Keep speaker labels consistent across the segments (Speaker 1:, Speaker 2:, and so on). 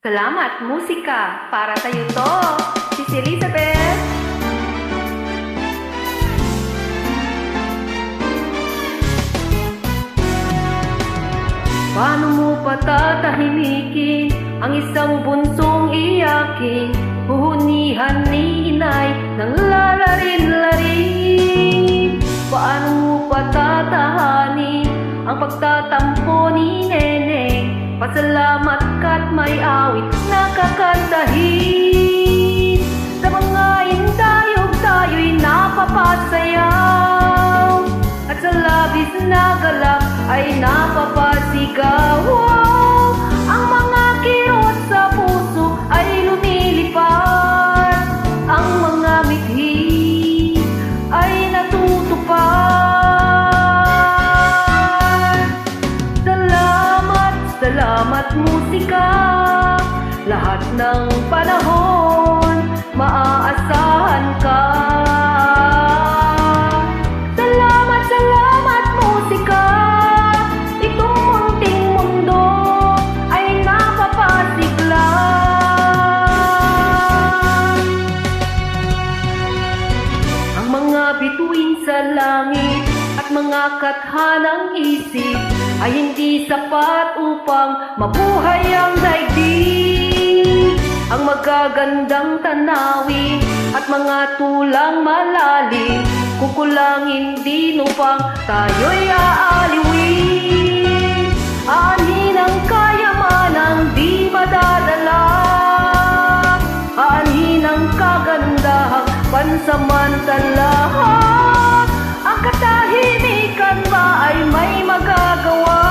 Speaker 1: Salamat, musika! Para sa'yo to, Sis Elizabeth! Paano mo patatahimikin ang isang bunsong iyakin? Huhunihan ni inay ng lalarin-larin. Paano mo patatahanin ang pagtatampo ni neneng? Pasalamat ka't may awit na kakantahin. Sa mga indayog tayo'y napapasayaw, at sa labis na galak ay napapasigaw. Ang mga kirot sa puso ay lumilipad, ang mga mithi ay natutupad. Salamat musika, lahat ng panahon maaasahan ka. Salamat musika, itong munting mundo ay napapasigla. Ang mga bituin sa langit at mga kathanang isip ay hindi sapat upang mabuhay ang daigdig. Ang magagandang tanawin at mga tulang malalim, kukulangin din upang tayo'y aaliwin. Aanhin ang kayamanang di madadala, aanhin ang kagandahang pansamantala. Ang katahimikan ba ay may magagawa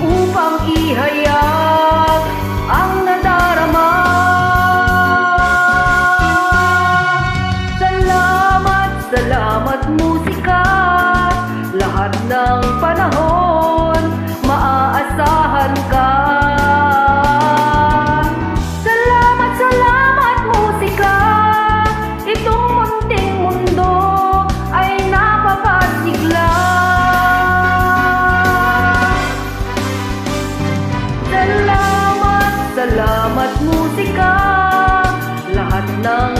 Speaker 1: upang ihayag ang nadarama? Salamat musika, lahat ng panahon maaasahan ka. Salamat musika, itong munting mundo ay napapasigla. Salamat musika, lahat ng